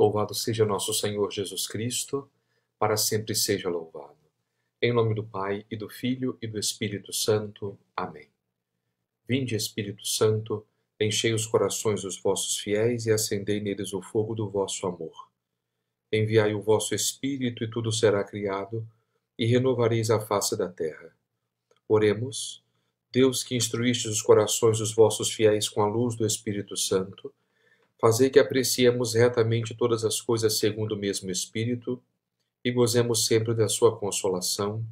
Louvado seja nosso Senhor Jesus Cristo, para sempre seja louvado. Em nome do Pai, e do Filho, e do Espírito Santo. Amém. Vinde, Espírito Santo, enchei os corações dos vossos fiéis e acendei neles o fogo do vosso amor. Enviai o vosso Espírito, e tudo será criado, e renovareis a face da terra. Oremos. Deus, que instruístes os corações dos vossos fiéis com a luz do Espírito Santo, fazei que apreciemos retamente todas as coisas segundo o mesmo Espírito e gozemos sempre da sua consolação.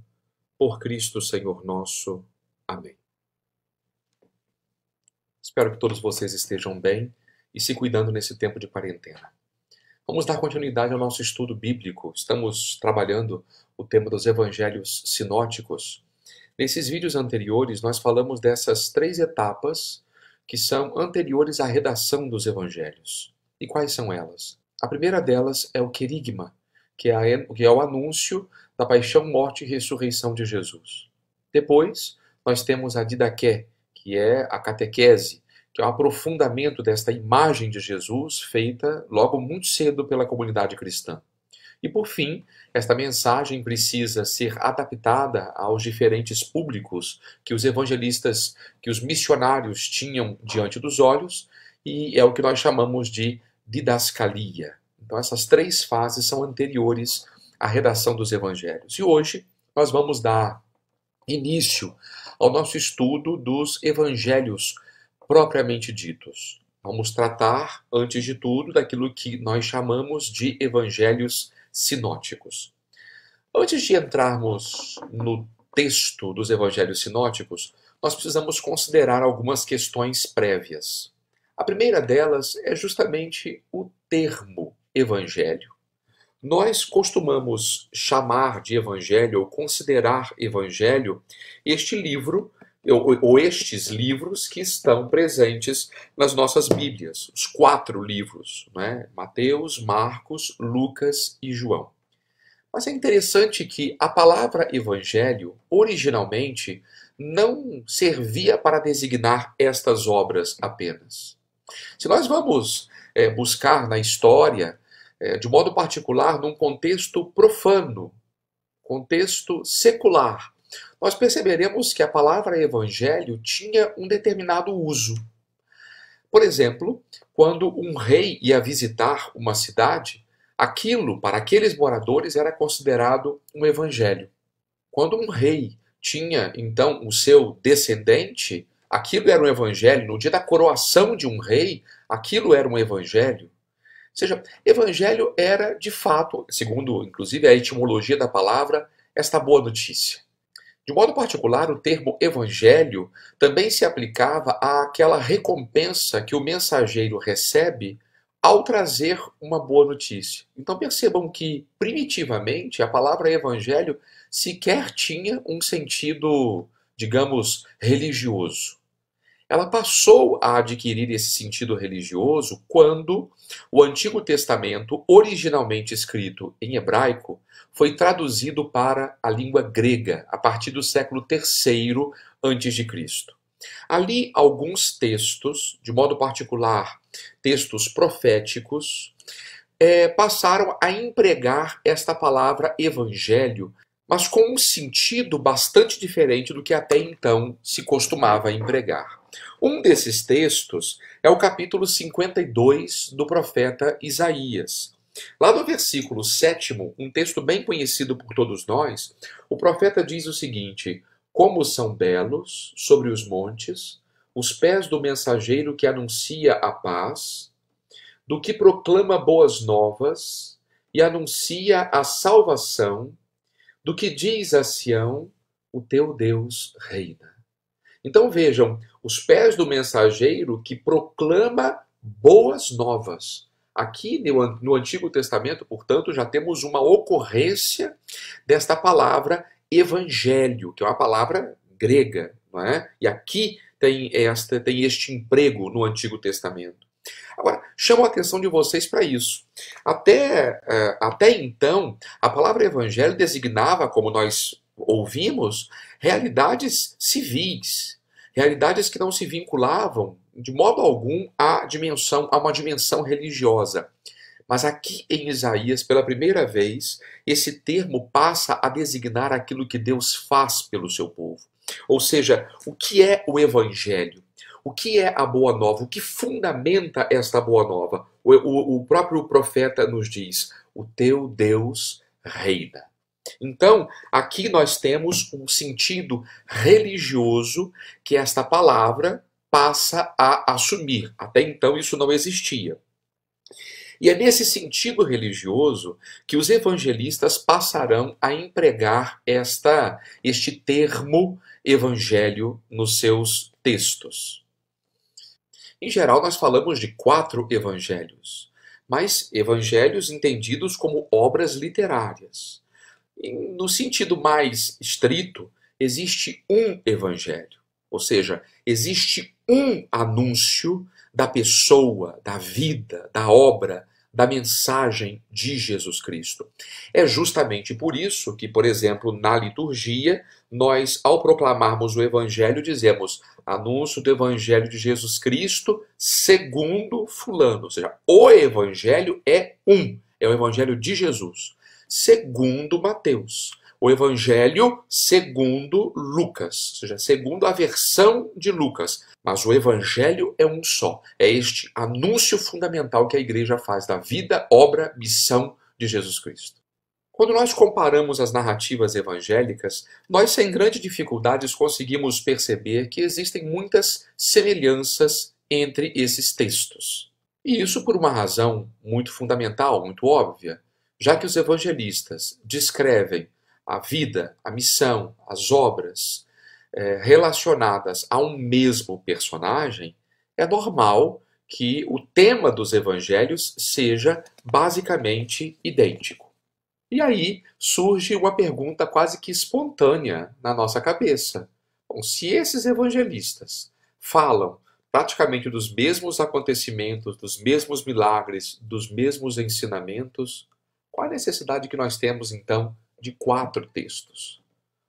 Por Cristo Senhor nosso. Amém. Espero que todos vocês estejam bem e se cuidando nesse tempo de quarentena. Vamos dar continuidade ao nosso estudo bíblico. Estamos trabalhando o tema dos evangelhos sinóticos. Nesses vídeos anteriores, nós falamos dessas 3 etapas que são anteriores à redação dos evangelhos. E quais são elas? A primeira delas é o querigma, que é o anúncio da paixão, morte e ressurreição de Jesus. Depois, nós temos a didaqué, que é a catequese, que é o aprofundamento desta imagem de Jesus feita logo muito cedo pela comunidade cristã. E por fim, esta mensagem precisa ser adaptada aos diferentes públicos que os evangelistas, que os missionários tinham diante dos olhos, e é o que nós chamamos de didascalia. Então essas 3 fases são anteriores à redação dos evangelhos. E hoje nós vamos dar início ao nosso estudo dos evangelhos propriamente ditos. Vamos tratar, antes de tudo, daquilo que nós chamamos de evangelhos sinóticos. Antes de entrarmos no texto dos evangelhos sinóticos, nós precisamos considerar algumas questões prévias. A primeira delas é justamente o termo evangelho. Nós costumamos chamar de evangelho ou considerar evangelho este livro ou estes livros que estão presentes nas nossas Bíblias, os 4 livros, né? Mateus, Marcos, Lucas e João. Mas é interessante que a palavra evangelho, originalmente, não servia para designar estas obras apenas. Se nós vamos buscar na história, de modo particular, num contexto profano, contexto secular, nós perceberemos que a palavra evangelho tinha um determinado uso. Por exemplo, quando um rei ia visitar uma cidade, aquilo, para aqueles moradores, era considerado um evangelho. Quando um rei tinha, então, o seu descendente, aquilo era um evangelho. No dia da coroação de um rei, aquilo era um evangelho. Ou seja, evangelho era, de fato, segundo, inclusive, a etimologia da palavra, esta boa notícia. De modo particular, o termo evangelho também se aplicava àquela recompensa que o mensageiro recebe ao trazer uma boa notícia. Então percebam que, primitivamente, a palavra evangelho sequer tinha um sentido, digamos, religioso. Ela passou a adquirir esse sentido religioso quando o Antigo Testamento, originalmente escrito em hebraico, foi traduzido para a língua grega a partir do século III a.C. Ali, alguns textos, de modo particular, textos proféticos, passaram a empregar esta palavra evangelho, mas com um sentido bastante diferente do que até então se costumava empregar. Um desses textos é o capítulo 52 do profeta Isaías. Lá no versículo 7º, um texto bem conhecido por todos nós, o profeta diz o seguinte: como são belos sobre os montes os pés do mensageiro que anuncia a paz, do que proclama boas novas e anuncia a salvação, do que diz a Sião, o teu Deus reina. Então vejam, os pés do mensageiro que proclama boas novas. Aqui no Antigo Testamento, portanto, já temos uma ocorrência desta palavra evangelho, que é uma palavra grega, não é? E aqui tem este emprego no Antigo Testamento. Agora, chamo a atenção de vocês para isso. Até então, a palavra evangelho designava, como nós ouvimos, realidades civis, realidades que não se vinculavam de modo algum à uma dimensão religiosa. Mas aqui em Isaías, pela primeira vez, esse termo passa a designar aquilo que Deus faz pelo seu povo. Ou seja, o que é o Evangelho? O que é a Boa Nova? O que fundamenta esta Boa Nova? O próprio profeta nos diz: o teu Deus reina. Então, aqui nós temos um sentido religioso que esta palavra passa a assumir. Até então isso não existia. E é nesse sentido religioso que os evangelistas passarão a empregar este termo evangelho nos seus textos. Em geral, nós falamos de 4 evangelhos, mas evangelhos entendidos como obras literárias. No sentido mais estrito, existe um evangelho, ou seja, existe um anúncio da pessoa, da vida, da obra, da mensagem de Jesus Cristo. É justamente por isso que, por exemplo, na liturgia, nós, ao proclamarmos o evangelho, dizemos: anúncio do evangelho de Jesus Cristo segundo fulano, ou seja, o evangelho é o evangelho de Jesus. Segundo Mateus, o Evangelho segundo Lucas, ou seja, segundo a versão de Lucas. Mas o Evangelho é um só. É este anúncio fundamental que a igreja faz da vida, obra, missão de Jesus Cristo. Quando nós comparamos as narrativas evangélicas, nós sem grandes dificuldades conseguimos perceber que existem muitas semelhanças entre esses textos. E isso por uma razão muito fundamental, muito óbvia. Já que os evangelistas descrevem a vida, a missão, as obras relacionadas a um mesmo personagem, é normal que o tema dos evangelhos seja basicamente idêntico. E aí surge uma pergunta quase que espontânea na nossa cabeça. Bom, se esses evangelistas falam praticamente dos mesmos acontecimentos, dos mesmos milagres, dos mesmos ensinamentos, qual a necessidade que nós temos, então, de 4 textos?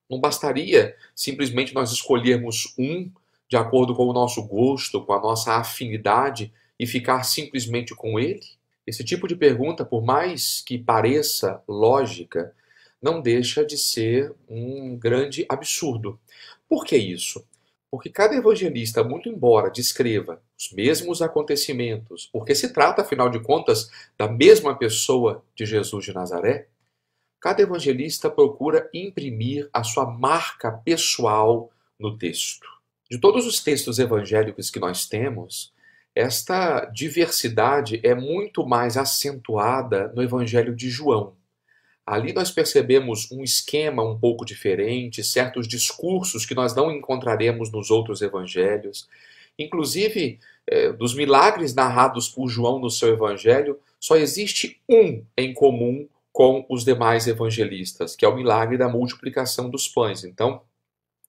Não bastaria simplesmente nós escolhermos um de acordo com o nosso gosto, com a nossa afinidade e ficar simplesmente com ele? Esse tipo de pergunta, por mais que pareça lógica, não deixa de ser um grande absurdo. Por que isso? Porque cada evangelista, muito embora descreva os mesmos acontecimentos, porque se trata, afinal de contas, da mesma pessoa de Jesus de Nazaré, cada evangelista procura imprimir a sua marca pessoal no texto. De todos os textos evangélicos que nós temos, esta diversidade é muito mais acentuada no Evangelho de João. Ali nós percebemos um esquema um pouco diferente, certos discursos que nós não encontraremos nos outros evangelhos. Inclusive, dos milagres narrados por João no seu evangelho, só existe um em comum com os demais evangelistas, que é o milagre da multiplicação dos pães. Então,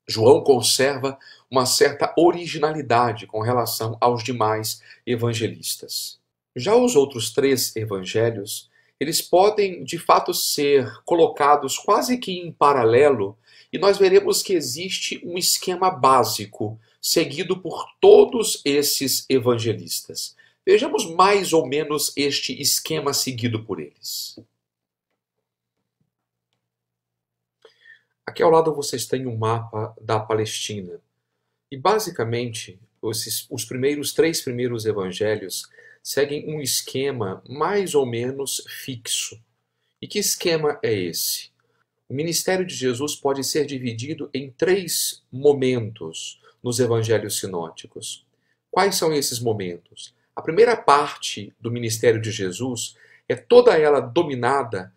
João conserva uma certa originalidade com relação aos demais evangelistas. Já os outros 3 evangelhos, eles podem de fato ser colocados quase que em paralelo, e nós veremos que existe um esquema básico seguido por todos esses evangelistas. Vejamos mais ou menos este esquema seguido por eles. Aqui ao lado vocês têm um mapa da Palestina. E basicamente, os 3 primeiros evangelhos seguem um esquema mais ou menos fixo. E que esquema é esse? O ministério de Jesus pode ser dividido em 3 momentos nos evangelhos sinóticos. Quais são esses momentos? A primeira parte do ministério de Jesus é toda ela dominada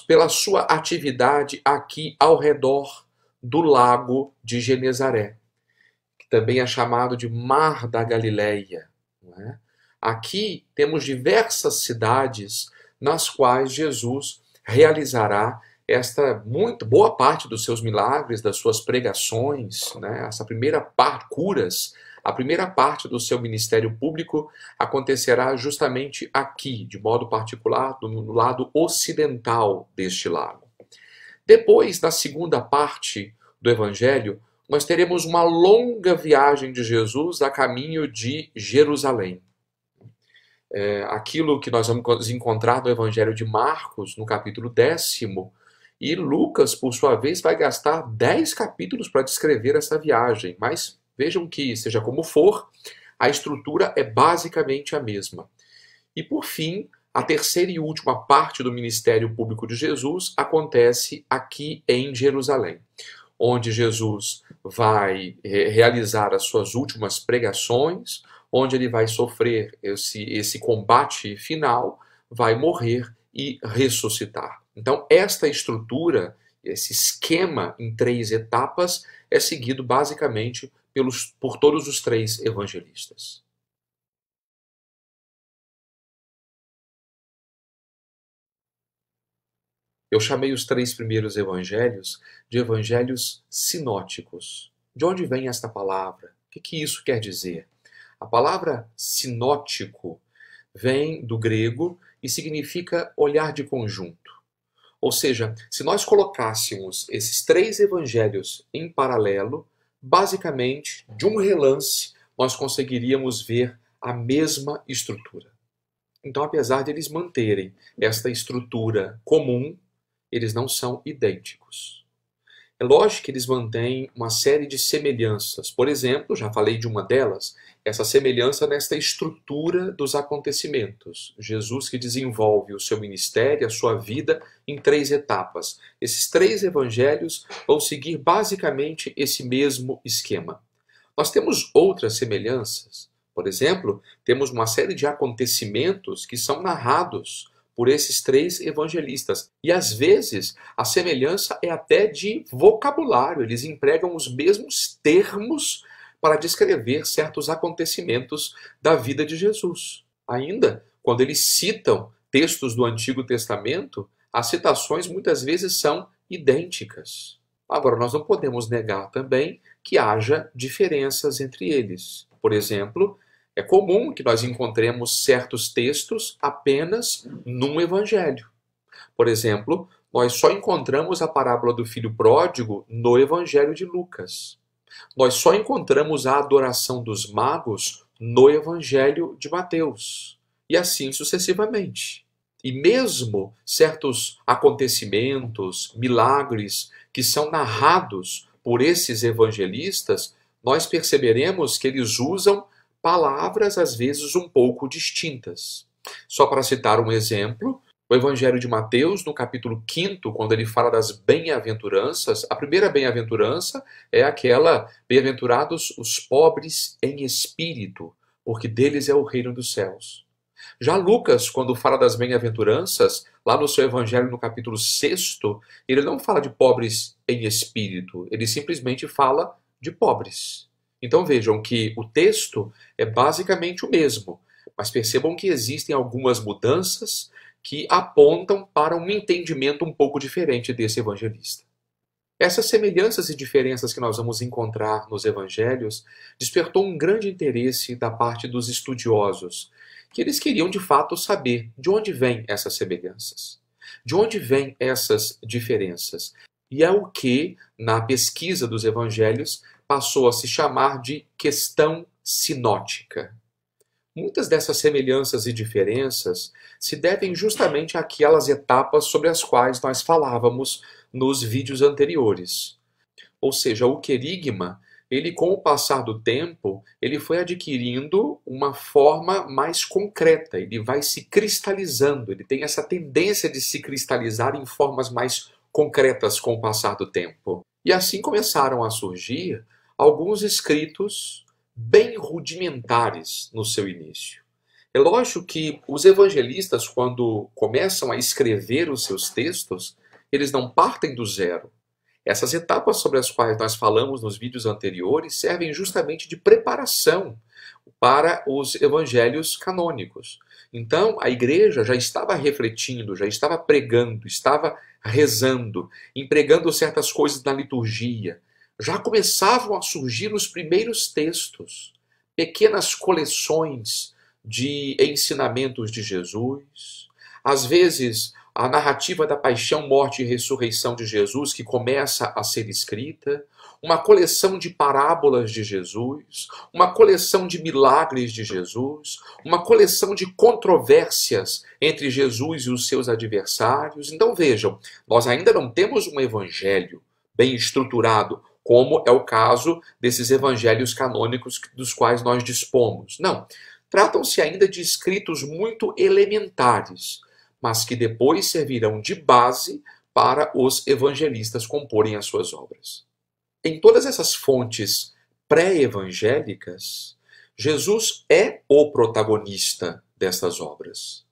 pela sua atividade aqui ao redor do lago de Genezaré, que também é chamado de Mar da Galileia. Não é? Aqui temos diversas cidades nas quais Jesus realizará boa parte dos seus milagres, das suas pregações, né? Essa primeira parte, curas, a primeira parte do seu ministério público acontecerá justamente aqui, de modo particular, no lado ocidental deste lago. Depois, na segunda parte do Evangelho, nós teremos uma longa viagem de Jesus a caminho de Jerusalém. aquilo que nós vamos encontrar no Evangelho de Marcos, no capítulo 10º, e Lucas, por sua vez, vai gastar 10 capítulos para descrever essa viagem. Mas vejam que, seja como for, a estrutura é basicamente a mesma. E por fim, a terceira e última parte do ministério público de Jesus acontece aqui em Jerusalém, onde Jesus vai realizar as suas últimas pregações, onde ele vai sofrer esse combate final, vai morrer e ressuscitar. Então, esta estrutura, esse esquema em 3 etapas, é seguido basicamente por todos os 3 evangelistas. Eu chamei os 3 primeiros evangelhos de evangelhos sinóticos. De onde vem esta palavra? O que isso quer dizer? A palavra sinótico vem do grego e significa olhar de conjunto. Ou seja, se nós colocássemos esses 3 evangelhos em paralelo, basicamente, de um relance, nós conseguiríamos ver a mesma estrutura. Então, apesar de eles manterem esta estrutura comum, eles não são idênticos. É lógico que eles mantêm uma série de semelhanças. Por exemplo, já falei de uma delas, essa semelhança nesta estrutura dos acontecimentos. Jesus que desenvolve o seu ministério, a sua vida, em 3 etapas. Esses 3 evangelhos vão seguir basicamente esse mesmo esquema. Nós temos outras semelhanças. Por exemplo, temos uma série de acontecimentos que são narrados por esses 3 evangelistas. E às vezes a semelhança é até de vocabulário, eles empregam os mesmos termos para descrever certos acontecimentos da vida de Jesus. Ainda, quando eles citam textos do Antigo Testamento, as citações muitas vezes são idênticas. Agora, nós não podemos negar também que haja diferenças entre eles. Por exemplo, é comum que nós encontremos certos textos apenas num evangelho. Por exemplo, nós só encontramos a parábola do filho pródigo no evangelho de Lucas. Nós só encontramos a adoração dos magos no evangelho de Mateus. E assim sucessivamente. E mesmo certos acontecimentos, milagres que são narrados por esses evangelistas, nós perceberemos que eles usam palavras às vezes um pouco distintas. Só para citar um exemplo, o Evangelho de Mateus, no capítulo 5º, quando ele fala das bem-aventuranças, a primeira bem-aventurança é aquela: bem-aventurados os pobres em espírito, porque deles é o reino dos céus. Já Lucas, quando fala das bem-aventuranças, lá no seu Evangelho, no capítulo 6º, ele não fala de pobres em espírito, ele simplesmente fala de pobres. Então vejam que o texto é basicamente o mesmo, mas percebam que existem algumas mudanças que apontam para um entendimento um pouco diferente desse evangelista. Essas semelhanças e diferenças que nós vamos encontrar nos evangelhos despertou um grande interesse da parte dos estudiosos, que eles queriam de fato saber de onde vêm essas semelhanças, de onde vêm essas diferenças. E é o que, na pesquisa dos evangelhos, passou a se chamar de questão sinótica. Muitas dessas semelhanças e diferenças se devem justamente àquelas etapas sobre as quais nós falávamos nos vídeos anteriores. Ou seja, o querigma, ele com o passar do tempo, ele foi adquirindo uma forma mais concreta, ele vai se cristalizando, ele tem essa tendência de se cristalizar em formas mais concretas com o passar do tempo. E assim começaram a surgir alguns escritos bem rudimentares no seu início. É lógico que os evangelistas, quando começam a escrever os seus textos, eles não partem do zero. Essas etapas sobre as quais nós falamos nos vídeos anteriores servem justamente de preparação para os evangelhos canônicos. Então, a igreja já estava refletindo, já estava pregando, estava rezando, empregando certas coisas na liturgia. Já começavam a surgir os primeiros textos, pequenas coleções de ensinamentos de Jesus. Às vezes, a narrativa da paixão, morte e ressurreição de Jesus que começa a ser escrita, uma coleção de parábolas de Jesus, uma coleção de milagres de Jesus, uma coleção de controvérsias entre Jesus e os seus adversários. Então vejam, nós ainda não temos um evangelho bem estruturado, como é o caso desses evangelhos canônicos dos quais nós dispomos. Não, tratam-se ainda de escritos muito elementares, mas que depois servirão de base para os evangelistas comporem as suas obras. Em todas essas fontes pré-evangélicas, Jesus é o protagonista dessas obras.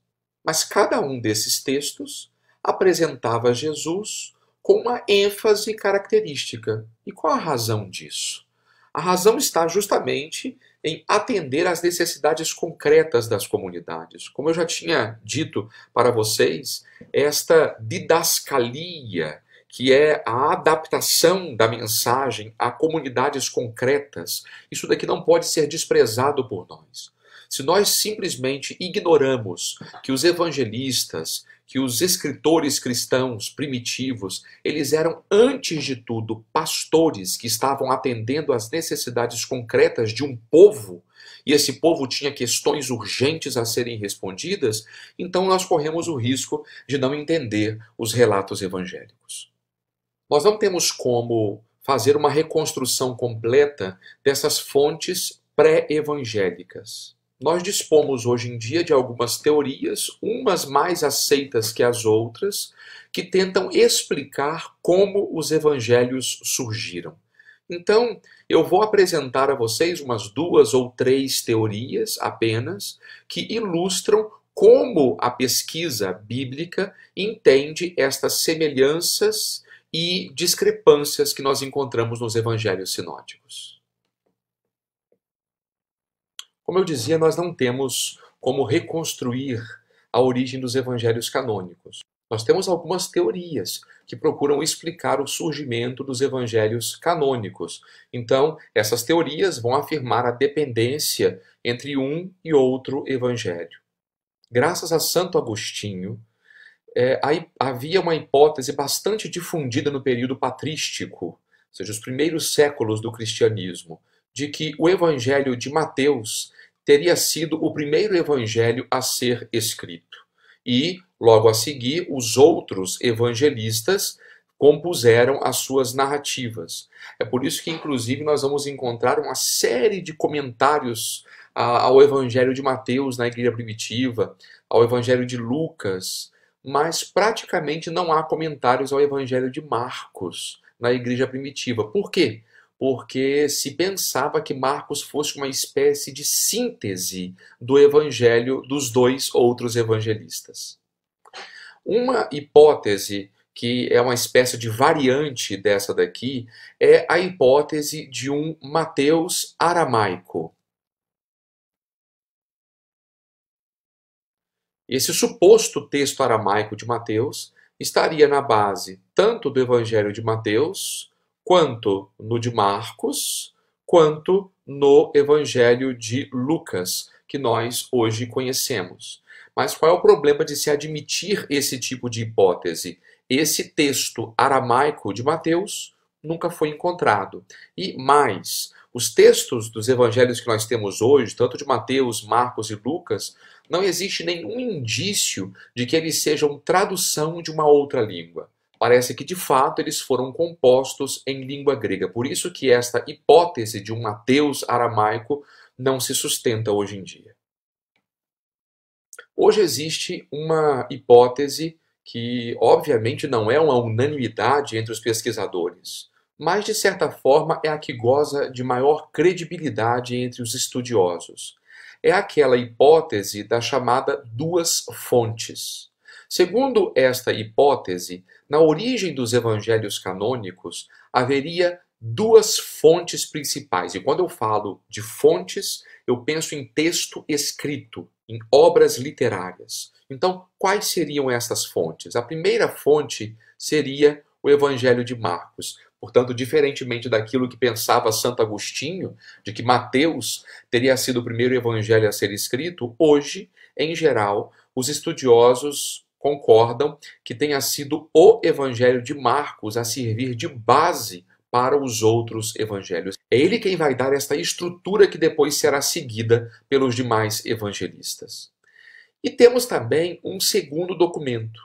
Mas cada um desses textos apresentava Jesus com uma ênfase característica. E qual a razão disso? A razão está justamente em atender às necessidades concretas das comunidades. Como eu já tinha dito para vocês, esta didascalia, que é a adaptação da mensagem a comunidades concretas, isso daqui não pode ser desprezado por nós. Se nós simplesmente ignoramos que os evangelistas, que os escritores cristãos primitivos, eles eram, antes de tudo, pastores que estavam atendendo às necessidades concretas de um povo, e esse povo tinha questões urgentes a serem respondidas, então nós corremos o risco de não entender os relatos evangélicos. Nós não temos como fazer uma reconstrução completa dessas fontes pré-evangélicas. Nós dispomos hoje em dia de algumas teorias, umas mais aceitas que as outras, que tentam explicar como os evangelhos surgiram. Então, eu vou apresentar a vocês umas 2 ou 3 teorias apenas, que ilustram como a pesquisa bíblica entende estas semelhanças e discrepâncias que nós encontramos nos evangelhos sinóticos. Como eu dizia, nós não temos como reconstruir a origem dos evangelhos canônicos. Nós temos algumas teorias que procuram explicar o surgimento dos evangelhos canônicos. Então, essas teorias vão afirmar a dependência entre um e outro evangelho. Graças a Santo Agostinho, havia uma hipótese bastante difundida no período patrístico, ou seja, os primeiros séculos do cristianismo, de que o evangelho de Mateus teria sido o primeiro evangelho a ser escrito. E, logo a seguir, os outros evangelistas compuseram as suas narrativas. É por isso que, inclusive, nós vamos encontrar uma série de comentários ao evangelho de Mateus na igreja primitiva, ao evangelho de Lucas, mas praticamente não há comentários ao evangelho de Marcos na igreja primitiva. Por quê? Porque se pensava que Marcos fosse uma espécie de síntese do evangelho dos 2 outros evangelistas. Uma hipótese que é uma espécie de variante dessa daqui é a hipótese de um Mateus aramaico. Esse suposto texto aramaico de Mateus estaria na base tanto do evangelho de Mateus, quanto no de Marcos, quanto no evangelho de Lucas, que nós hoje conhecemos. Mas qual é o problema de se admitir esse tipo de hipótese? Esse texto aramaico de Mateus nunca foi encontrado. E mais, os textos dos evangelhos que nós temos hoje, tanto de Mateus, Marcos e Lucas, não existe nenhum indício de que eles sejam tradução de uma outra língua. Parece que, de fato, eles foram compostos em língua grega. Por isso que esta hipótese de um Mateus aramaico não se sustenta hoje em dia. Hoje existe uma hipótese que, obviamente, não é uma unanimidade entre os pesquisadores, mas, de certa forma, é a que goza de maior credibilidade entre os estudiosos. É aquela hipótese da chamada 2 fontes. Segundo esta hipótese, na origem dos evangelhos canônicos, haveria 2 fontes principais. E quando eu falo de fontes, eu penso em texto escrito, em obras literárias. Então, quais seriam essas fontes? A primeira fonte seria o Evangelho de Marcos. Portanto, diferentemente daquilo que pensava Santo Agostinho, de que Mateus teria sido o primeiro evangelho a ser escrito, hoje, em geral, os estudiosos concordam que tenha sido o Evangelho de Marcos a servir de base para os outros evangelhos. É ele quem vai dar esta estrutura que depois será seguida pelos demais evangelistas. E temos também um segundo documento.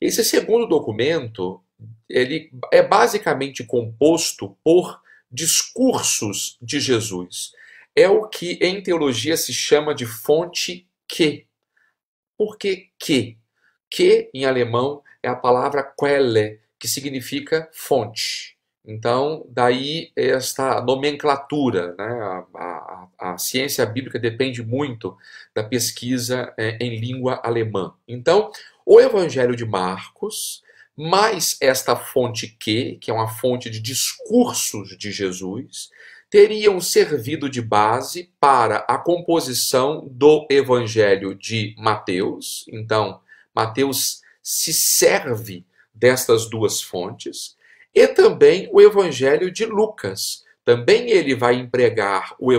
Esse segundo documento, ele é basicamente composto por discursos de Jesus. É o que em teologia se chama de fonte que. Por que que? Que, em alemão, é a palavra Quelle, que significa fonte. Então, daí esta nomenclatura, né? A ciência bíblica depende muito da pesquisa em língua alemã. Então, o Evangelho de Marcos, mais esta fonte que é uma fonte de discursos de Jesus, teriam servido de base para a composição do Evangelho de Mateus. Então, Mateus se serve destas duas fontes, e também o Evangelho de Lucas. Também ele vai empregar o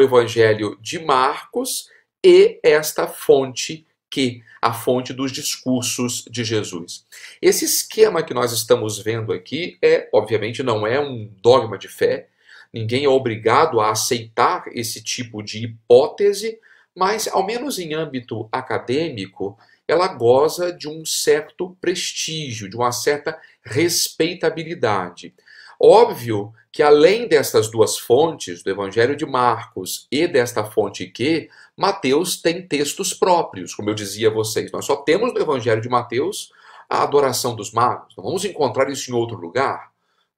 Evangelho de Marcos e esta fonte que, a fonte dos discursos de Jesus. Esse esquema que nós estamos vendo aqui obviamente, não é um dogma de fé. Ninguém é obrigado a aceitar esse tipo de hipótese, mas, ao menos em âmbito acadêmico, ela goza de um certo prestígio, de uma certa respeitabilidade. Óbvio que, além destas duas fontes, do Evangelho de Marcos e desta fonte que, Mateus tem textos próprios, como eu dizia a vocês. Nós só temos no Evangelho de Mateus a adoração dos magos. Não vamos encontrar isso em outro lugar.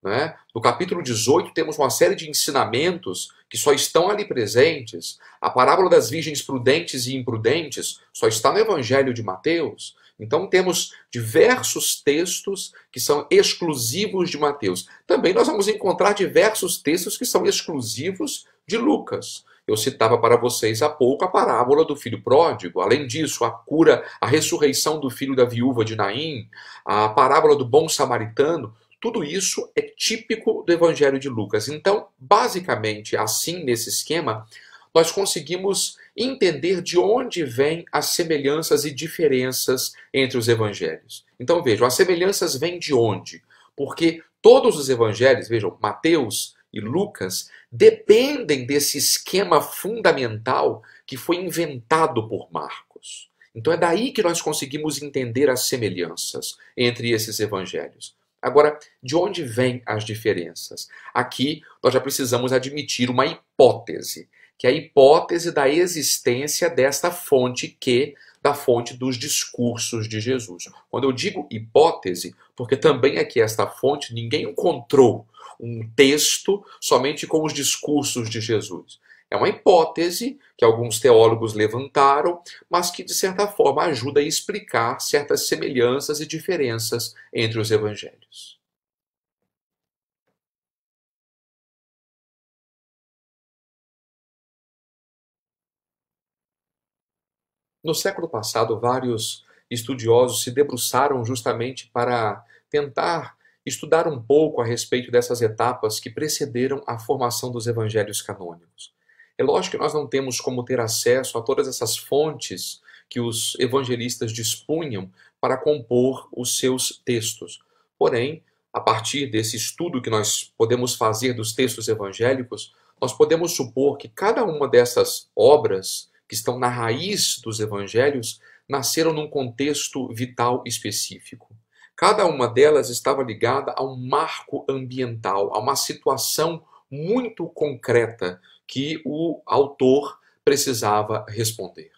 Né? No capítulo 18 temos uma série de ensinamentos que só estão ali presentes. A parábola das virgens prudentes e imprudentes só está no Evangelho de Mateus. Então temos diversos textos que são exclusivos de Mateus. Também nós vamos encontrar diversos textos que são exclusivos de Lucas. Eu citava para vocês há pouco a parábola do filho pródigo. Além disso, a cura, a ressurreição do filho da viúva de Naim, a parábola do bom samaritano. Tudo isso é típico do Evangelho de Lucas. Então, basicamente, assim, nesse esquema, nós conseguimos entender de onde vêm as semelhanças e diferenças entre os evangelhos. Então, vejam, as semelhanças vêm de onde? Porque todos os evangelhos, vejam, Mateus e Lucas, dependem desse esquema fundamental que foi inventado por Marcos. Então, é daí que nós conseguimos entender as semelhanças entre esses evangelhos. Agora, de onde vêm as diferenças? Aqui nós já precisamos admitir uma hipótese, que é a hipótese da existência desta fonte que, da fonte dos discursos de Jesus. Quando eu digo hipótese, porque também aqui esta fonte, ninguém encontrou um texto somente com os discursos de Jesus. É uma hipótese que alguns teólogos levantaram, mas que, de certa forma, ajuda a explicar certas semelhanças e diferenças entre os evangelhos. No século passado, vários estudiosos se debruçaram justamente para tentar estudar um pouco a respeito dessas etapas que precederam a formação dos evangelhos canônicos. É lógico que nós não temos como ter acesso a todas essas fontes que os evangelistas dispunham para compor os seus textos. Porém, a partir desse estudo que nós podemos fazer dos textos evangélicos, nós podemos supor que cada uma dessas obras que estão na raiz dos evangelhos nasceram num contexto vital específico. Cada uma delas estava ligada a um marco ambiental, a uma situação muito concreta que o autor precisava responder.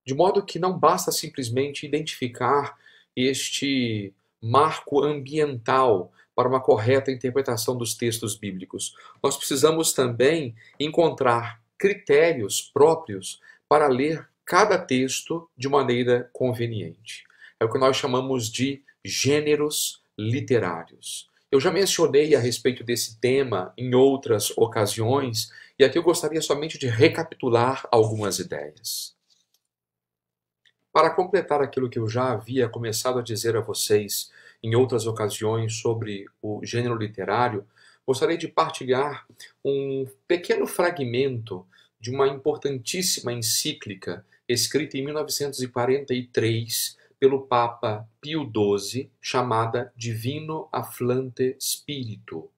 De modo que não basta simplesmente identificar este marco ambiental para uma correta interpretação dos textos bíblicos. Nós precisamos também encontrar critérios próprios para ler cada texto de maneira conveniente. É o que nós chamamos de gêneros literários. Eu já mencionei a respeito desse tema em outras ocasiões, e aqui eu gostaria somente de recapitular algumas ideias. Para completar aquilo que eu já havia começado a dizer a vocês em outras ocasiões sobre o gênero literário, gostaria de partilhar um pequeno fragmento de uma importantíssima encíclica escrita em 1943 pelo Papa Pio XII, chamada Divino Afflante Spiritu.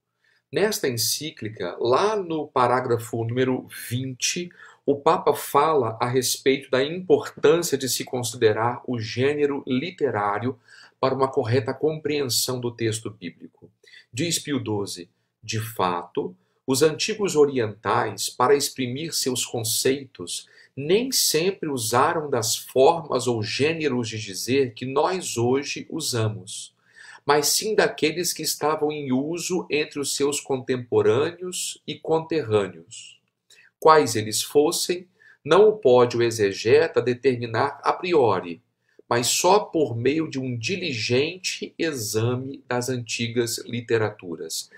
Nesta encíclica, lá no parágrafo número 20, o Papa fala a respeito da importância de se considerar o gênero literário para uma correta compreensão do texto bíblico. Diz Pio XII: de fato, os antigos orientais, para exprimir seus conceitos, nem sempre usaram das formas ou gêneros de dizer que nós hoje usamos, mas sim daqueles que estavam em uso entre os seus contemporâneos e conterrâneos. Quais eles fossem, não o pode o exegeta determinar a priori, mas só por meio de um diligente exame das antigas literaturas.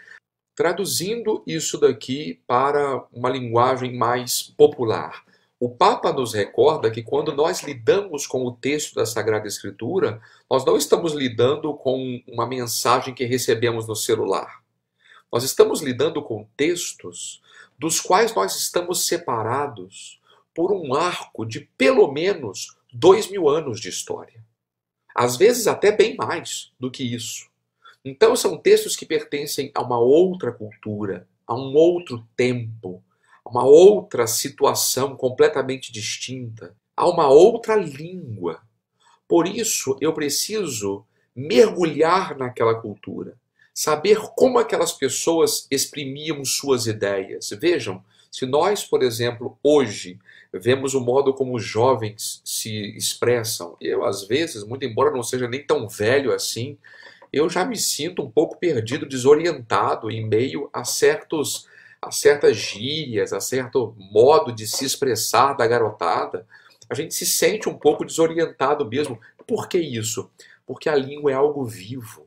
Traduzindo isso daqui para uma linguagem mais popular, o Papa nos recorda que quando nós lidamos com o texto da Sagrada Escritura, nós não estamos lidando com uma mensagem que recebemos no celular. Nós estamos lidando com textos dos quais nós estamos separados por um arco de pelo menos 2000 anos de história. Às vezes até bem mais do que isso. Então são textos que pertencem a uma outra cultura, a um outro tempo, a uma outra situação completamente distinta, a uma outra língua. Por isso eu preciso mergulhar naquela cultura, saber como aquelas pessoas exprimiam suas ideias. Vejam, se nós, por exemplo, hoje vemos o modo como os jovens se expressam, eu às vezes, muito embora não seja nem tão velho assim, eu já me sinto um pouco perdido, desorientado em meio a certas gírias, a certo modo de se expressar da garotada. A gente se sente um pouco desorientado mesmo. Por que isso? Porque a língua é algo vivo.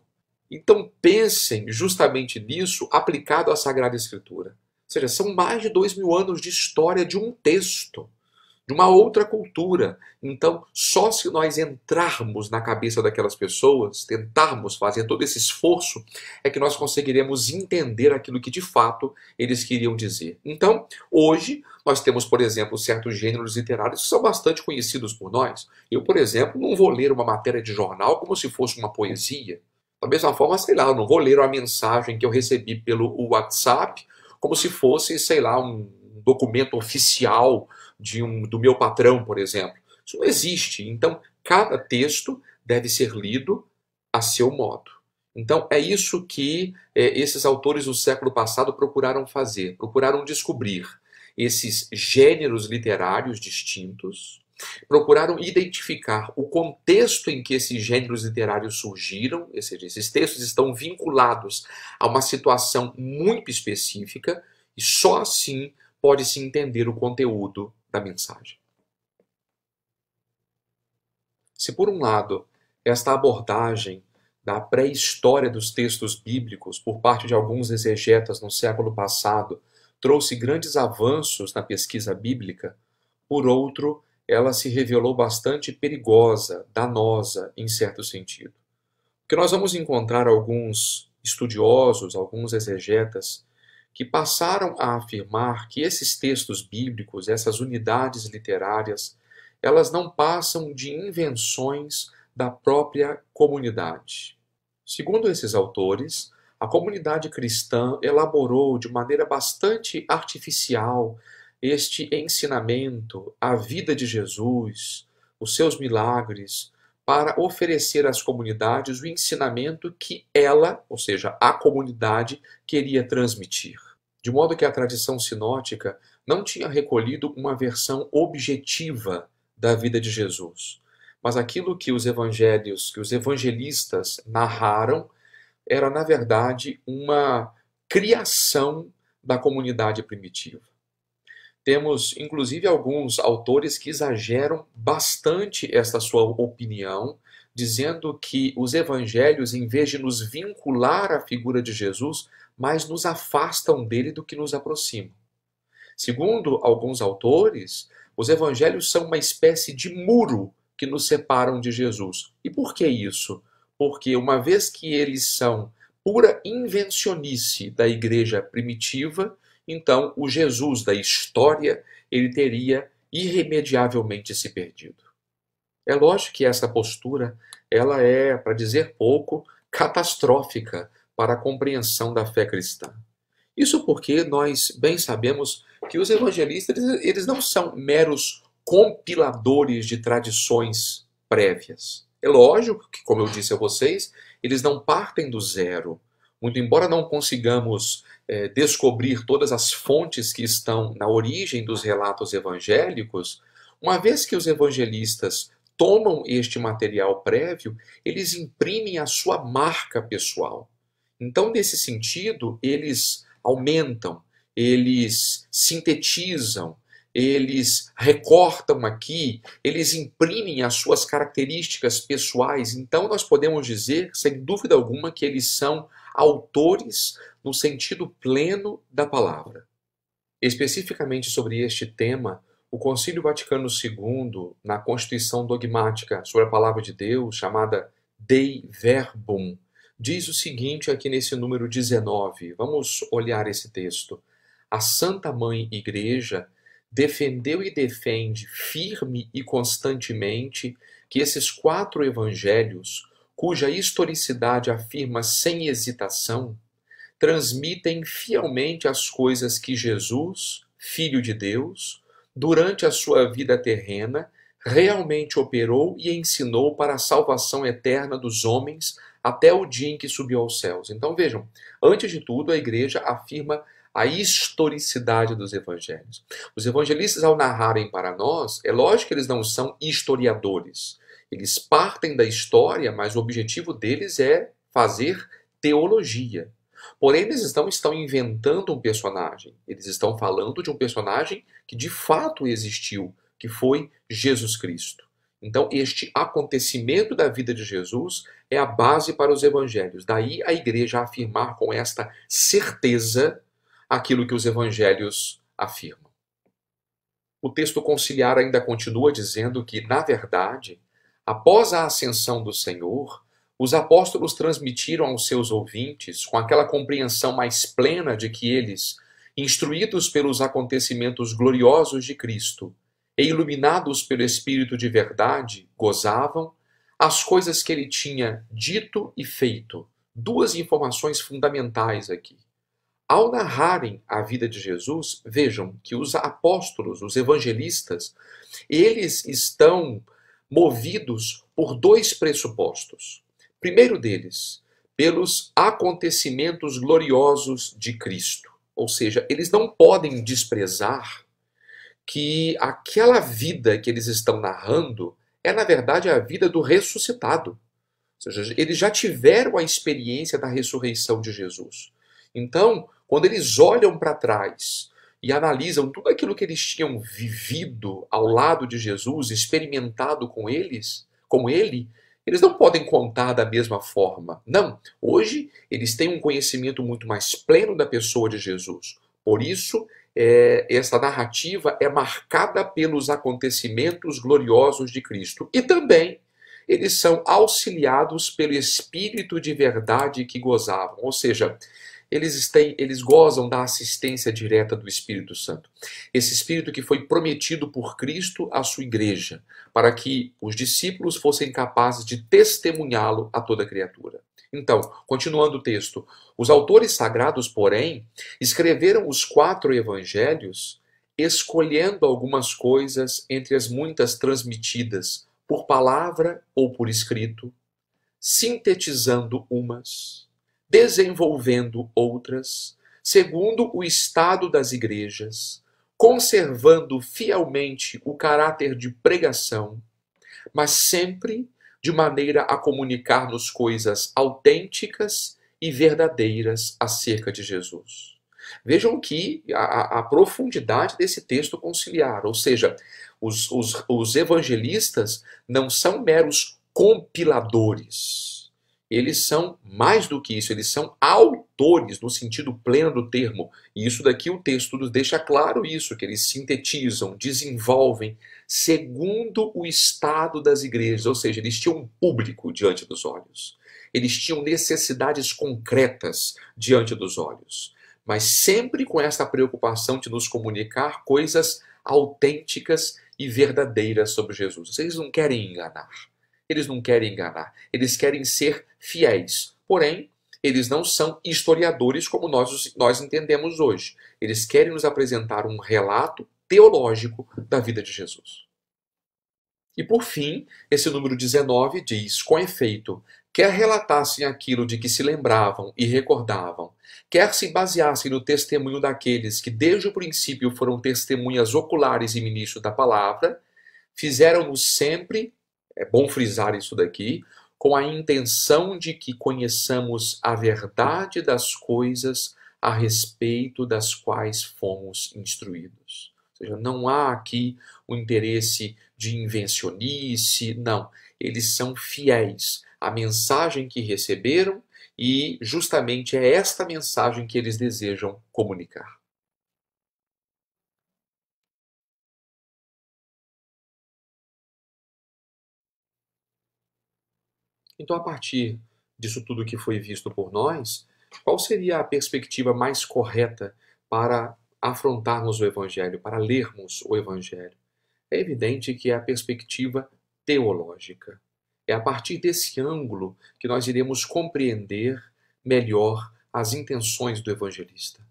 Então pensem justamente nisso aplicado à Sagrada Escritura. Ou seja, são mais de 2000 anos de história de um texto, de uma outra cultura. Então, só se nós entrarmos na cabeça daquelas pessoas, tentarmos fazer todo esse esforço, é que nós conseguiremos entender aquilo que de fato eles queriam dizer. Então, hoje, nós temos, por exemplo, certos gêneros literários que são bastante conhecidos por nós. Eu, por exemplo, não vou ler uma matéria de jornal como se fosse uma poesia. Da mesma forma, sei lá, eu não vou ler uma mensagem que eu recebi pelo WhatsApp como se fosse, sei lá, um documento oficial do meu patrão, por exemplo. Isso não existe. Então, cada texto deve ser lido a seu modo. Então, é isso que esses autores do século passado procuraram fazer. Procuraram descobrir esses gêneros literários distintos, procuraram identificar o contexto em que esses gêneros literários surgiram, ou seja, esses textos estão vinculados a uma situação muito específica, e só assim pode-se entender o conteúdo da mensagem. Se por um lado, esta abordagem da pré-história dos textos bíblicos por parte de alguns exegetas no século passado trouxe grandes avanços na pesquisa bíblica, por outro, ela se revelou bastante perigosa, danosa em certo sentido. Porque nós vamos encontrar alguns estudiosos, alguns exegetas, que passaram a afirmar que esses textos bíblicos, essas unidades literárias, elas não passam de invenções da própria comunidade. Segundo esses autores, a comunidade cristã elaborou de maneira bastante artificial este ensinamento, a vida de Jesus, os seus milagres, para oferecer às comunidades o ensinamento que ela, ou seja, a comunidade, queria transmitir. De modo que a tradição sinótica não tinha recolhido uma versão objetiva da vida de Jesus, mas aquilo que os evangelhos, que os evangelistas narraram, era, na verdade, uma criação da comunidade primitiva. Temos, inclusive, alguns autores que exageram bastante esta sua opinião, dizendo que os evangelhos, em vez de nos vincular à figura de Jesus, mais nos afastam dele do que nos aproximam. Segundo alguns autores, os evangelhos são uma espécie de muro que nos separam de Jesus. E por que isso? Porque uma vez que eles são pura invencionice da igreja primitiva, então o Jesus da história, ele teria irremediavelmente se perdido. É lógico que essa postura, ela é, para dizer pouco, catastrófica para a compreensão da fé cristã. Isso porque nós bem sabemos que os evangelistas eles não são meros compiladores de tradições prévias. É lógico que, como eu disse a vocês, eles não partem do zero. Muito embora não consigamos descobrir todas as fontes que estão na origem dos relatos evangélicos, uma vez que os evangelistas tomam este material prévio, eles imprimem a sua marca pessoal. Então, nesse sentido, eles aumentam, eles sintetizam, eles recortam aqui, eles imprimem as suas características pessoais. Então, nós podemos dizer, sem dúvida alguma, que eles são autores no sentido pleno da palavra. Especificamente sobre este tema, o Concílio Vaticano II, na Constituição Dogmática sobre a Palavra de Deus, chamada Dei Verbum, diz o seguinte aqui nesse número 19. Vamos olhar esse texto. A Santa Mãe Igreja defendeu e defende firme e constantemente que esses 4 evangelhos, cuja historicidade afirma sem hesitação, transmitem fielmente as coisas que Jesus, Filho de Deus, durante a sua vida terrena, realmente operou e ensinou para a salvação eterna dos homens até o dia em que subiu aos céus. Então vejam, antes de tudo a igreja afirma a historicidade dos evangelhos. Os evangelistas, ao narrarem para nós, é lógico que eles não são historiadores. Eles partem da história, mas o objetivo deles é fazer teologia. Porém, eles estão inventando um personagem. Eles estão falando de um personagem que de fato existiu, que foi Jesus Cristo. Então, este acontecimento da vida de Jesus é a base para os evangelhos. Daí a igreja afirmar com esta certeza aquilo que os evangelhos afirmam. O texto conciliar ainda continua dizendo que, na verdade, após a ascensão do Senhor, os apóstolos transmitiram aos seus ouvintes, com aquela compreensão mais plena de que eles, instruídos pelos acontecimentos gloriosos de Cristo e iluminados pelo Espírito de verdade, gozavam as coisas que ele tinha dito e feito. 2 informações fundamentais aqui. Ao narrarem a vida de Jesus, vejam que os apóstolos, os evangelistas, eles estão movidos por 2 pressupostos. Primeiro deles, pelos acontecimentos gloriosos de Cristo. Ou seja, eles não podem desprezar que aquela vida que eles estão narrando é, na verdade, a vida do ressuscitado. Ou seja, eles já tiveram a experiência da ressurreição de Jesus. Então, quando eles olham para trás e analisam tudo aquilo que eles tinham vivido ao lado de Jesus, experimentado com ele, eles não podem contar da mesma forma. Não. Hoje, eles têm um conhecimento muito mais pleno da pessoa de Jesus. Por isso, essa narrativa é marcada pelos acontecimentos gloriosos de Cristo. E também, eles são auxiliados pelo Espírito de verdade que gozavam. Ou seja, eles gozam da assistência direta do Espírito Santo. Esse Espírito que foi prometido por Cristo à sua igreja, para que os discípulos fossem capazes de testemunhá-lo a toda criatura. Então, continuando o texto, os autores sagrados, porém, escreveram os 4 evangelhos, escolhendo algumas coisas entre as muitas transmitidas por palavra ou por escrito, sintetizando umas, desenvolvendo outras, segundo o estado das igrejas, conservando fielmente o caráter de pregação, mas sempre de maneira a comunicar-nos coisas autênticas e verdadeiras acerca de Jesus. Vejam que a profundidade desse texto conciliar, ou seja, os evangelistas não são meros compiladores. Eles são mais do que isso, eles são autores no sentido pleno do termo. E isso daqui o texto nos deixa claro isso, que eles sintetizam, desenvolvem segundo o estado das igrejas, ou seja, eles tinham um público diante dos olhos. Eles tinham necessidades concretas diante dos olhos, mas sempre com essa preocupação de nos comunicar coisas autênticas e verdadeiras sobre Jesus. Eles não querem enganar. Eles não querem enganar, eles querem ser fiéis. Porém, Eles não são historiadores como nós entendemos hoje. Eles querem nos apresentar um relato teológico da vida de Jesus. E por fim, esse número 19 diz: com efeito, quer relatassem aquilo de que se lembravam e recordavam, quer se baseassem no testemunho daqueles que desde o princípio foram testemunhas oculares e ministros da palavra, fizeram-no sempre, é bom frisar isso daqui, com a intenção de que conheçamos a verdade das coisas a respeito das quais fomos instruídos. Ou seja, não há aqui o interesse de invencionice, não. Eles são fiéis à mensagem que receberam e justamente é esta mensagem que eles desejam comunicar. Então, a partir disso tudo que foi visto por nós, qual seria a perspectiva mais correta para afrontarmos o Evangelho, para lermos o Evangelho? É evidente que é a perspectiva teológica. É a partir desse ângulo que nós iremos compreender melhor as intenções do evangelista.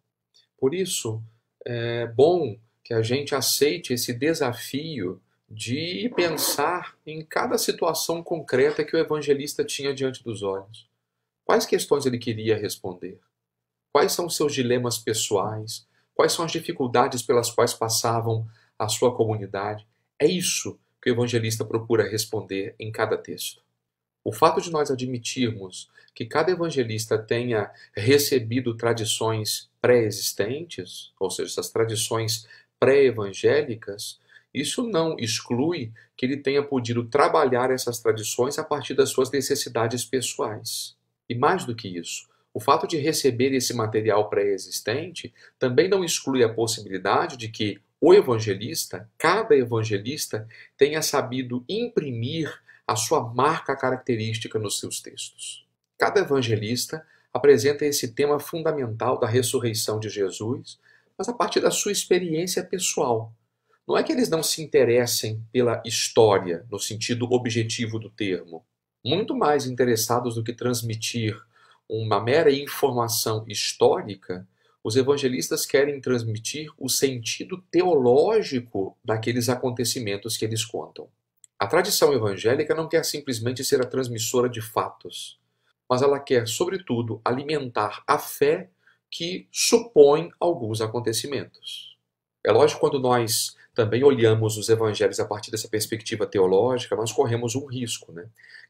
Por isso, é bom que a gente aceite esse desafio de pensar em cada situação concreta que o evangelista tinha diante dos olhos. Quais questões ele queria responder? Quais são os seus dilemas pessoais? Quais são as dificuldades pelas quais passavam a sua comunidade? É isso que o evangelista procura responder em cada texto. O fato de nós admitirmos que cada evangelista tenha recebido tradições pré-existentes, ou seja, essas tradições pré-evangélicas, isso não exclui que ele tenha podido trabalhar essas tradições a partir das suas necessidades pessoais. E mais do que isso, o fato de receber esse material pré-existente também não exclui a possibilidade de que o evangelista, cada evangelista, tenha sabido imprimir a sua marca característica nos seus textos. Cada evangelista apresenta esse tema fundamental da ressurreição de Jesus, mas a partir da sua experiência pessoal. Não é que eles não se interessem pela história, no sentido objetivo do termo. Muito mais interessados do que transmitir uma mera informação histórica, os evangelistas querem transmitir o sentido teológico daqueles acontecimentos que eles contam. A tradição evangélica não quer simplesmente ser a transmissora de fatos, mas ela quer, sobretudo, alimentar a fé que supõe alguns acontecimentos. É lógico, quando nós também olhamos os evangelhos a partir dessa perspectiva teológica, nós corremos um risco,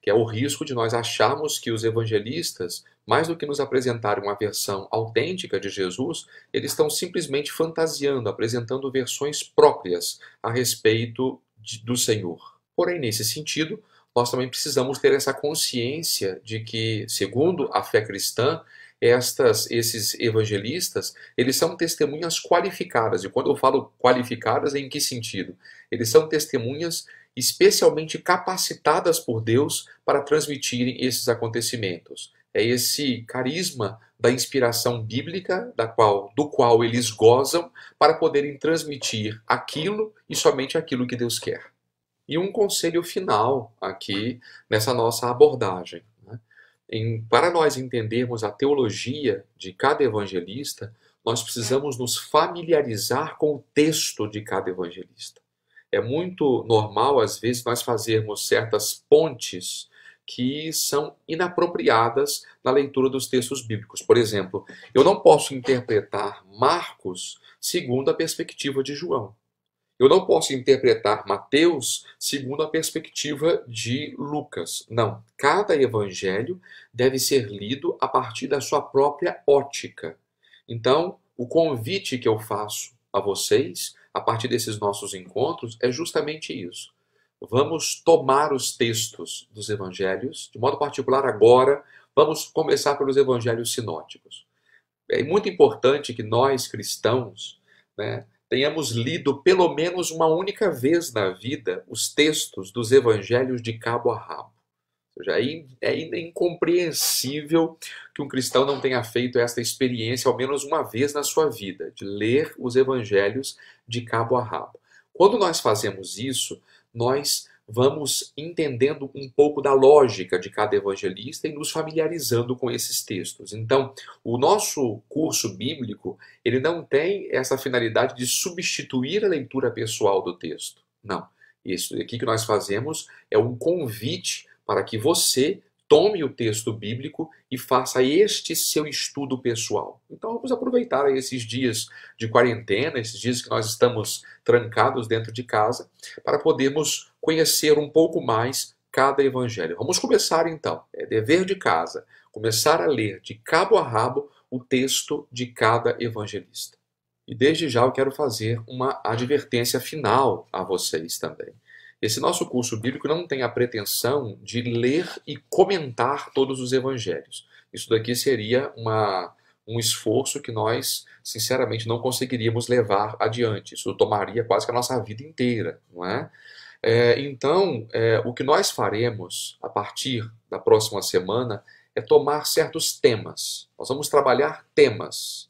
que é o risco de nós acharmos que os evangelistas, mais do que nos apresentarem uma versão autêntica de Jesus, eles estão simplesmente fantasiando, apresentando versões próprias a respeito do Senhor. Porém, nesse sentido, nós também precisamos ter essa consciência de que, segundo a fé cristã, esses evangelistas, eles são testemunhas qualificadas. E quando eu falo qualificadas, em que sentido? Eles são testemunhas especialmente capacitadas por Deus para transmitirem esses acontecimentos. É esse carisma da inspiração bíblica, do qual eles gozam, para poderem transmitir aquilo e somente aquilo que Deus quer. E um conselho final aqui nessa nossa abordagem. Para nós entendermos a teologia de cada evangelista, nós precisamos nos familiarizar com o texto de cada evangelista. É muito normal, às vezes, nós fazermos certas pontes que são inapropriadas na leitura dos textos bíblicos. Por exemplo, eu não posso interpretar Marcos segundo a perspectiva de João. Eu não posso interpretar Mateus segundo a perspectiva de Lucas. Não. Cada evangelho deve ser lido a partir da sua própria ótica. Então, o convite que eu faço a vocês, a partir desses nossos encontros, é justamente isso. Vamos tomar os textos dos evangelhos, de modo particular agora, vamos começar pelos evangelhos sinóticos. É muito importante que nós, cristãos, tenhamos lido pelo menos uma única vez na vida os textos dos evangelhos de cabo a rabo. Ou seja, é incompreensível que um cristão não tenha feito esta experiência ao menos uma vez na sua vida, de ler os evangelhos de cabo a rabo. Quando nós fazemos isso, nós vamos entendendo um pouco da lógica de cada evangelista e nos familiarizando com esses textos. Então, o nosso curso bíblico, ele não tem essa finalidade de substituir a leitura pessoal do texto. Não. Isso aqui que nós fazemos é um convite para que você tome o texto bíblico e faça este seu estudo pessoal. Então vamos aproveitar esses dias de quarentena, esses dias que nós estamos trancados dentro de casa, para podermos conhecer um pouco mais cada evangelho. Vamos começar então, é dever de casa, começar a ler de cabo a rabo o texto de cada evangelista. E desde já eu quero fazer uma advertência final a vocês também. Esse nosso curso bíblico não tem a pretensão de ler e comentar todos os evangelhos. Isso daqui seria um esforço que nós, sinceramente, não conseguiríamos levar adiante. Isso tomaria quase que a nossa vida inteira, não é? Então, o que nós faremos a partir da próxima semana é tomar certos temas. Nós vamos trabalhar temas.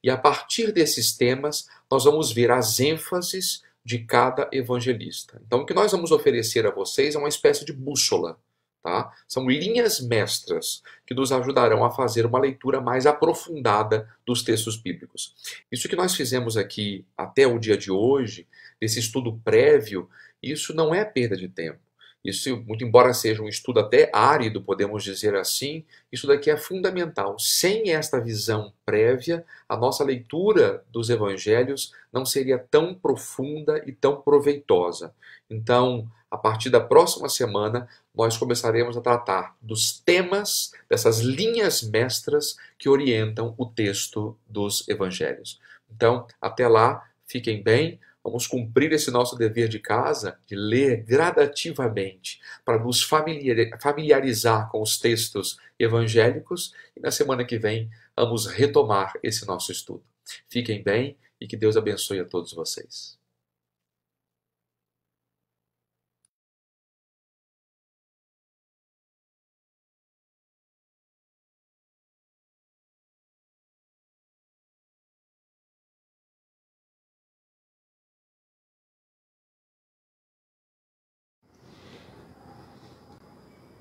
E a partir desses temas, nós vamos ver as ênfases de cada evangelista. Então, o que nós vamos oferecer a vocês é uma espécie de bússola, tá? São linhas mestras que nos ajudarão a fazer uma leitura mais aprofundada dos textos bíblicos. Isso que nós fizemos aqui até o dia de hoje, desse estudo prévio, isso não é perda de tempo. Isso, muito embora seja um estudo até árido, podemos dizer assim, isso daqui é fundamental. Sem esta visão prévia, a nossa leitura dos evangelhos não seria tão profunda e tão proveitosa. Então, a partir da próxima semana, nós começaremos a tratar dos temas, dessas linhas mestras que orientam o texto dos evangelhos. Então, até lá, fiquem bem. Vamos cumprir esse nosso dever de casa, de ler gradativamente, para nos familiarizar com os textos evangélicos, e na semana que vem vamos retomar esse nosso estudo. Fiquem bem e que Deus abençoe a todos vocês.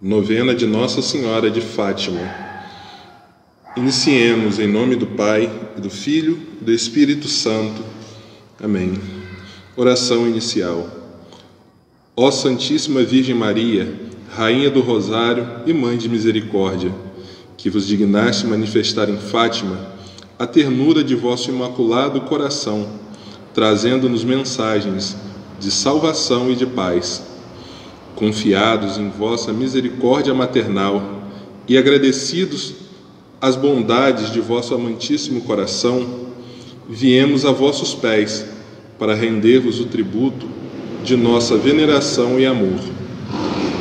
Novena de Nossa Senhora de Fátima. Iniciemos em nome do Pai, do Filho e do Espírito Santo. Amém. Oração inicial. Ó Santíssima Virgem Maria, Rainha do Rosário e Mãe de Misericórdia, que vos dignaste manifestar em Fátima a ternura de vosso imaculado coração, trazendo-nos mensagens de salvação e de paz. Confiados em vossa misericórdia maternal e agradecidos às bondades de vosso amantíssimo coração, viemos a vossos pés para render-vos o tributo de nossa veneração e amor.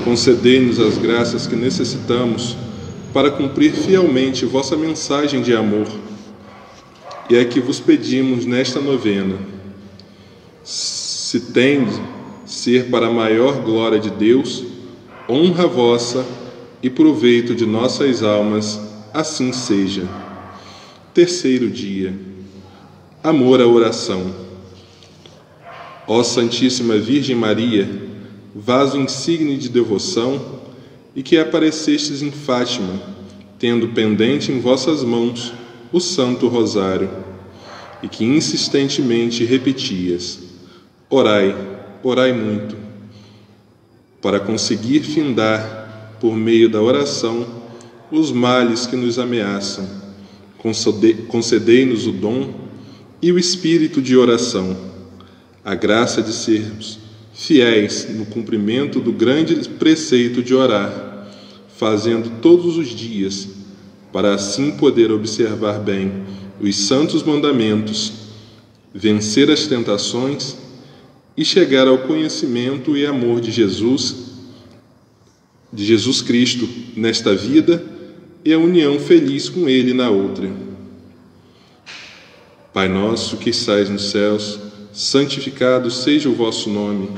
Concedei-nos as graças que necessitamos para cumprir fielmente vossa mensagem de amor. E é que vos pedimos nesta novena. Se tendes ser para a maior glória de Deus, honra vossa e proveito de nossas almas, assim seja. Terceiro dia. Amor à oração. Ó Santíssima Virgem Maria, vaso insigne de devoção, e que aparecestes em Fátima, tendo pendente em vossas mãos o Santo Rosário, e que insistentemente repetias: orai, orai muito, para conseguir findar, por meio da oração, os males que nos ameaçam. Concedei-nos o dom e o espírito de oração, a graça de sermos fiéis no cumprimento do grande preceito de orar, fazendo todos os dias, para assim poder observar bem os santos mandamentos, vencer as tentações e chegar ao conhecimento e amor de Jesus Cristo nesta vida e a união feliz com Ele na outra. Pai nosso que estais nos céus, santificado seja o vosso nome.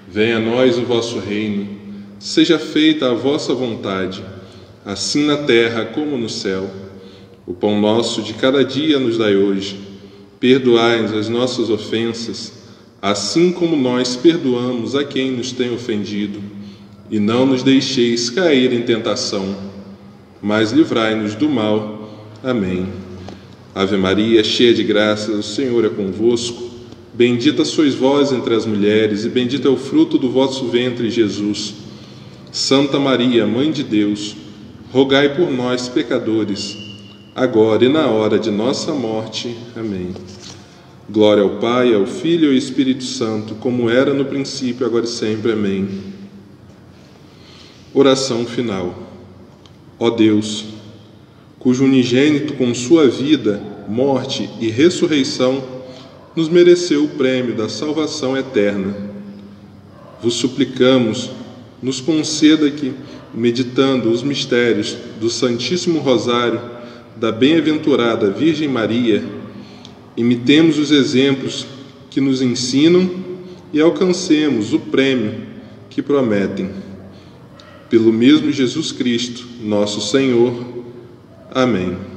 Venha a nós o vosso reino. Seja feita a vossa vontade, assim na terra como no céu. O pão nosso de cada dia nos dai hoje. Perdoai-nos as nossas ofensas, assim como nós perdoamos a quem nos tem ofendido, e não nos deixeis cair em tentação, mas livrai-nos do mal. Amém. Ave Maria, cheia de graça, o Senhor é convosco. Bendita sois vós entre as mulheres, e bendito é o fruto do vosso ventre, Jesus. Santa Maria, Mãe de Deus, rogai por nós, pecadores, agora e na hora de nossa morte. Amém. Glória ao Pai, ao Filho e ao Espírito Santo, como era no princípio, agora e sempre. Amém. Oração final. Ó Deus, cujo unigênito com sua vida, morte e ressurreição nos mereceu o prêmio da salvação eterna, vos suplicamos, nos conceda que, meditando os mistérios do Santíssimo Rosário da bem-aventurada Virgem Maria, imitemos os exemplos que nos ensinam e alcancemos o prêmio que prometem. Pelo mesmo Jesus Cristo, nosso Senhor. Amém.